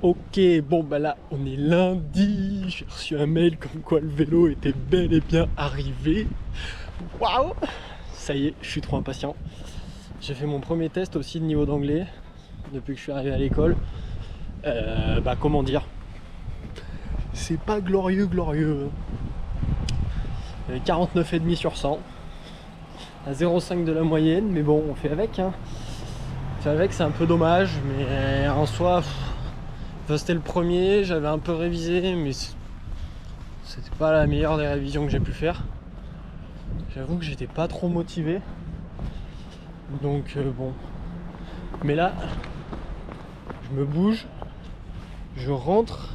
Ok, bon bah là on est lundi, j'ai reçu un mail comme quoi le vélo était bel et bien arrivé. Waouh! Ça y est, je suis trop impatient. J'ai fait mon premier test aussi de niveau d'anglais depuis que je suis arrivé à l'école. Bah comment dire? C'est pas glorieux glorieux. 49,5 sur 100. À 0,5 de la moyenne, mais bon on fait avec hein. On fait avec, c'est un peu dommage, mais en soi... Enfin, c'était le premier, j'avais un peu révisé, mais c'était pas la meilleure des révisions que j'ai pu faire. J'avoue que j'étais pas trop motivé. Donc bon. Mais là, je me bouge, je rentre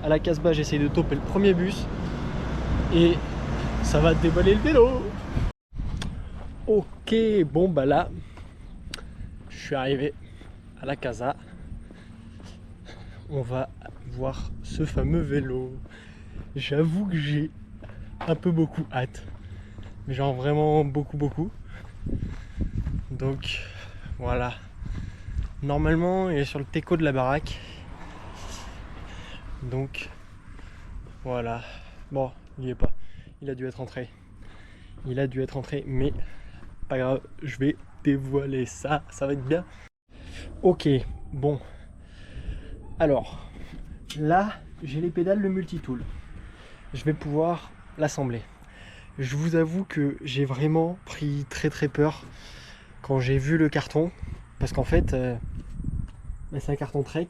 à la Casbah, j'essaye de toper le premier bus et ça va déballer le vélo. Ok, bon bah là, je suis arrivé à la casa. On va voir ce fameux vélo. J'avoue que j'ai un peu beaucoup hâte. Mais genre vraiment beaucoup. Donc voilà. Normalement il est sur le teco de la baraque. Donc voilà. Bon, il y est pas. Il a dû être rentré. Mais pas grave, je vais dévoiler ça. Ça va être bien. Ok, bon. Alors, là, j'ai les pédales, le multitool. Je vais pouvoir l'assembler. Je vous avoue que j'ai vraiment pris très peur quand j'ai vu le carton. Parce qu'en fait, c'est un carton Trek.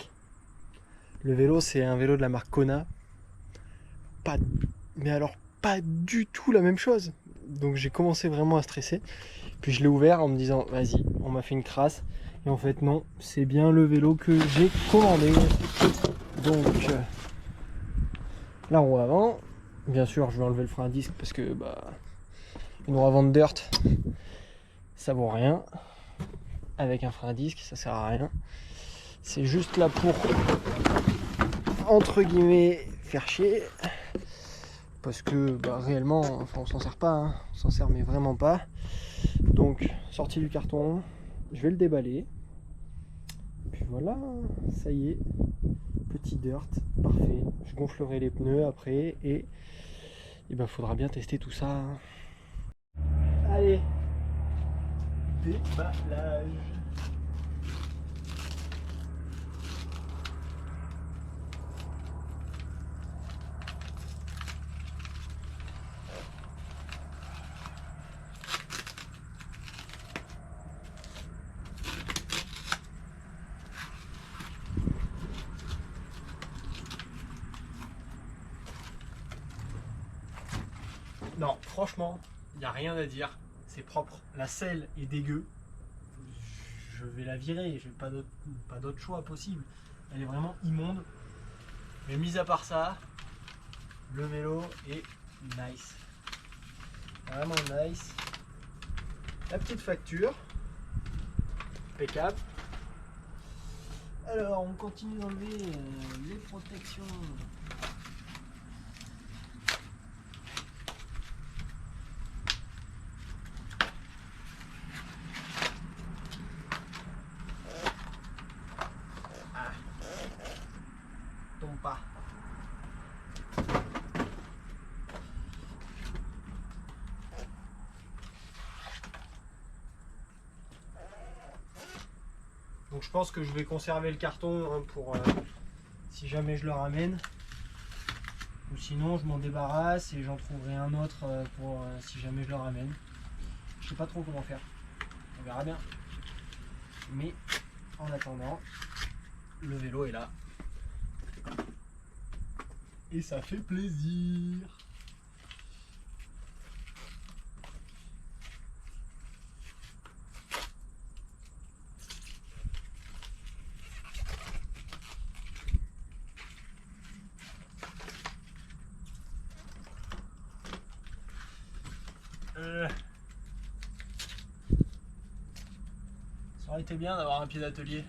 Le vélo, c'est un vélo de la marque Kona. Pas, mais alors, pas du tout la même chose. Donc j'ai commencé vraiment à stresser. Puis je l'ai ouvert en me disant, vas-y, on m'a fait une crasse. Et en fait, non, c'est bien le vélo que j'ai commandé. Donc, la roue avant. Bien sûr, je vais enlever le frein à disque parce que, une roue avant de dirt, ça vaut rien. Avec un frein à disque, ça sert à rien. C'est juste là pour, entre guillemets, faire chier. Parce que réellement, enfin, on s'en sert pas, hein. On s'en sert mais vraiment pas. Donc, sortie du carton, je vais le déballer. Puis voilà, ça y est, petit dirt, parfait. Je gonflerai les pneus après et faudra bien tester tout ça. Allez, déballage. Non, franchement, il n'y a rien à dire. C'est propre. La selle est dégueu. Je vais la virer. J'ai pas d'autre choix possible. Elle est vraiment immonde. Mais mis à part ça, le vélo est nice. Vraiment nice. La petite facture. Impeccable. Alors, on continue d'enlever les protections. Tombe pas. Donc je pense que je vais conserver le carton hein, pour si jamais je le ramène. Ou sinon je m'en débarrasse et j'en trouverai un autre pour si jamais je le ramène. Je sais pas trop comment faire. On verra bien. Mais en attendant, le vélo est là. Et ça fait plaisir. Ça aurait été bien d'avoir un pied d'atelier.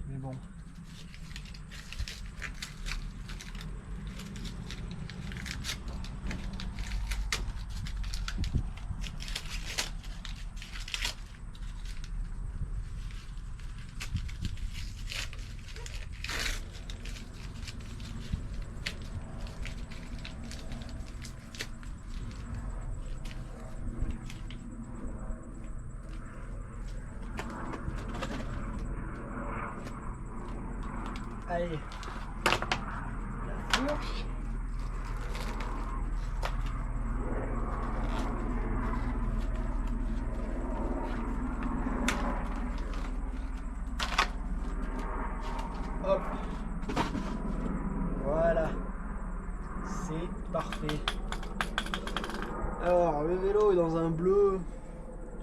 Mais bon. Allez. La fourche. Hop. Voilà. C'est parfait. Alors, le vélo est dans un bleu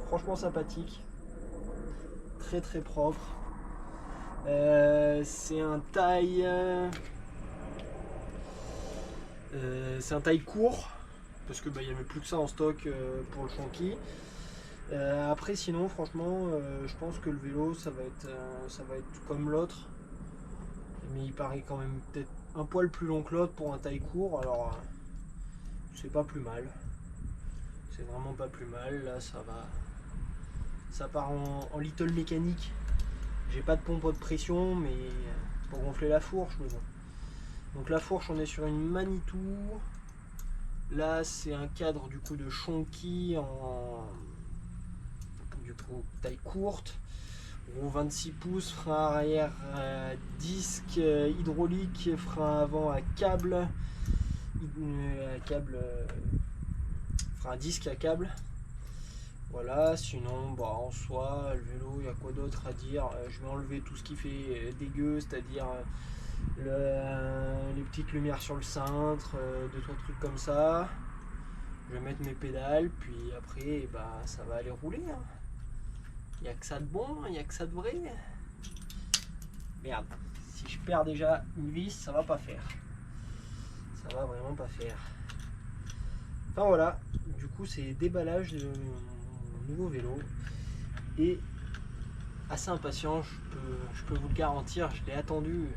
franchement sympathique. Très très propre. C'est un taille court parce que il n'y avait plus que ça en stock pour le Chonky. Après sinon franchement je pense que le vélo ça va être comme l'autre, mais il paraît quand même peut-être un poil plus long que l'autre pour un taille court. Alors c'est pas plus mal, c'est vraiment pas plus mal. Là ça part en little mécanique. J'ai pas de pompe de pression mais pour gonfler la fourche, mais bon. Donc la fourche, on est sur une Manitou. Là c'est un cadre du coup de Chonky en du coup taille courte, roue 26 pouces, frein arrière disque hydraulique, frein avant à câble, frein à disque à câble. Voilà, sinon en soi le vélo, il y a quoi d'autre à dire. Je vais enlever tout ce qui fait dégueu, c'est-à-dire les petites lumières sur le cintre, 2-3 trucs comme ça. Je vais mettre mes pédales, puis après ça va aller rouler. Il n'y a que ça de bon, il n'y a que ça de vrai. Merde, si je perds déjà une vis, ça va pas faire. Ça va vraiment pas faire. Enfin voilà, du coup c'est déballage de mon nouveau vélo. Et assez impatient, je peux vous le garantir, je l'ai attendu.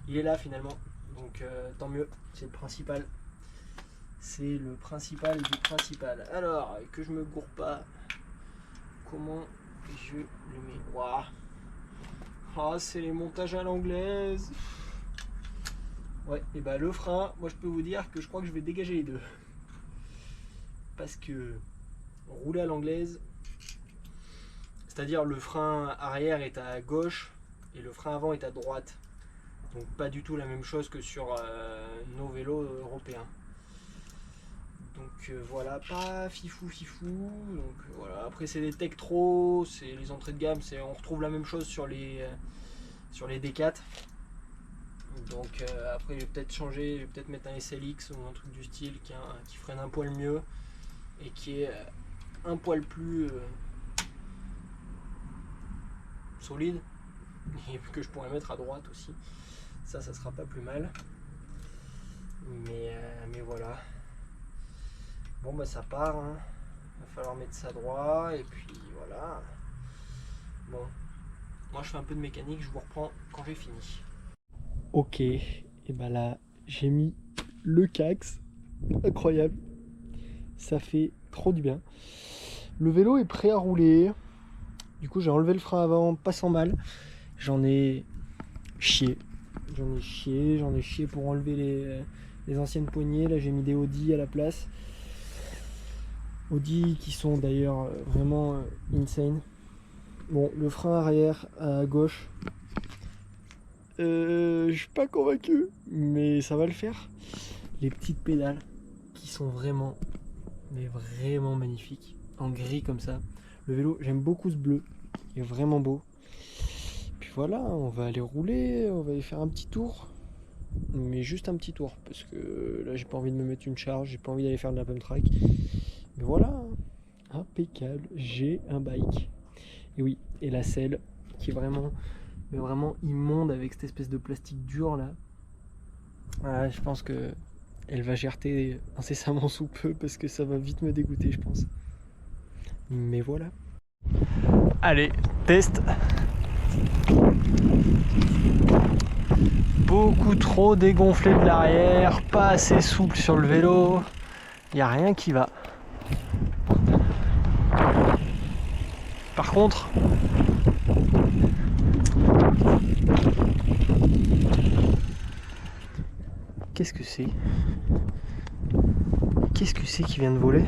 Il est là finalement, donc tant mieux, c'est le principal. C'est le principal du principal. Alors, que je me gourre pas, comment je le mets? Waouh. Ah, c'est les montages à l'anglaise. Ouais, et le frein, moi je peux vous dire que je crois que je vais dégager les deux. Parce que rouler à l'anglaise, c'est-à-dire le frein arrière est à gauche et le frein avant est à droite. Donc pas du tout la même chose que sur nos vélos européens. Donc voilà, pas fifou. Donc voilà, après c'est des Tektro, c'est les entrées de gamme, on retrouve la même chose sur les D4. Donc après je vais peut-être changer, je vais peut-être mettre un SLX ou un truc du style qui freine un poil mieux et qui est un poil plus solide, et que je pourrais mettre à droite aussi. Ça sera pas plus mal. Mais voilà. Bon ça part, hein. Va falloir mettre ça droit et puis voilà. Bon, moi je fais un peu de mécanique, je vous reprends quand j'ai fini. Ok, et là j'ai mis le Cax, incroyable, ça fait trop du bien. Le vélo est prêt à rouler. Du coup j'ai enlevé le frein avant, pas sans mal. J'en ai chié pour enlever les anciennes poignées. Là j'ai mis des Audi à la place. Audi qui sont d'ailleurs vraiment insane. Bon, le frein arrière à gauche, je suis pas convaincu, mais ça va le faire. Les petites pédales qui sont vraiment magnifiques, en gris comme ça. Le vélo, j'aime beaucoup ce bleu, il est vraiment beau. Puis voilà, on va aller rouler, on va aller faire un petit tour. Mais juste un petit tour, parce que là j'ai pas envie de me mettre une charge, j'ai pas envie d'aller faire de la pump track. Mais voilà, impeccable, j'ai un bike. Et oui, et la selle qui est vraiment immonde avec cette espèce de plastique dur là. Voilà, je pense que elle va gerter incessamment sous peu parce que ça va vite me dégoûter, je pense. Mais voilà. Allez, test. Beaucoup trop dégonflé de l'arrière, pas assez souple sur le vélo. Il n'y a rien qui va. Par contre, qu'est-ce que c'est? Qu'est-ce que c'est qui vient de voler?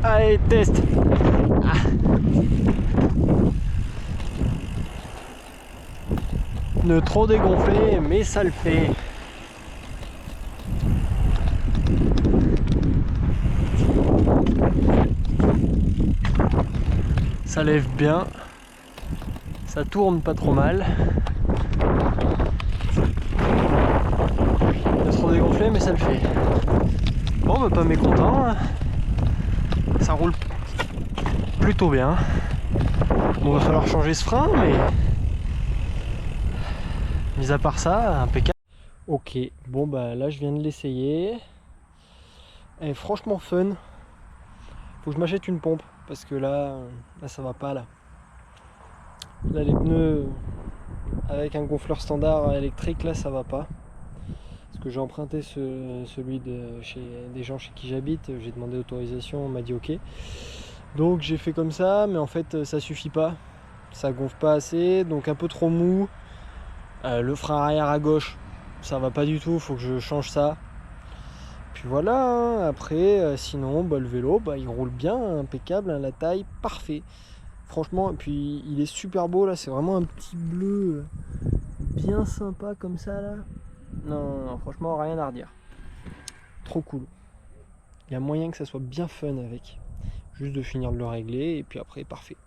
Allez, test. pneus trop dégonflés, mais ça le fait. Ça lève bien, ça tourne pas trop mal. Il est trop dégonflé, mais ça le fait. Bon, bah pas mécontent. Ça roule plutôt bien. Bon, va falloir changer ce frein, mais mis à part ça, impeccable. Ok, bon bah là je viens de l'essayer. Elle est franchement fun. Faut que je m'achète une pompe parce que là ça va pas là. Là les pneus avec un gonfleur standard électrique là ça va pas. Parce que j'ai emprunté celui des gens chez qui j'habite, j'ai demandé autorisation, on m'a dit ok. Donc j'ai fait comme ça, mais en fait ça suffit pas. Ça gonfle pas assez, donc un peu trop mou. Le frein arrière à gauche, ça va pas du tout, faut que je change ça. Puis voilà, hein. Après, sinon, bah, le vélo, bah, il roule bien, impeccable, hein, la taille, parfait. Franchement, et puis il est super beau là, c'est vraiment un petit bleu bien sympa comme ça là. Non, franchement, rien à redire. Trop cool. Il y a moyen que ça soit bien fun avec. Juste de finir de le régler et puis après, parfait.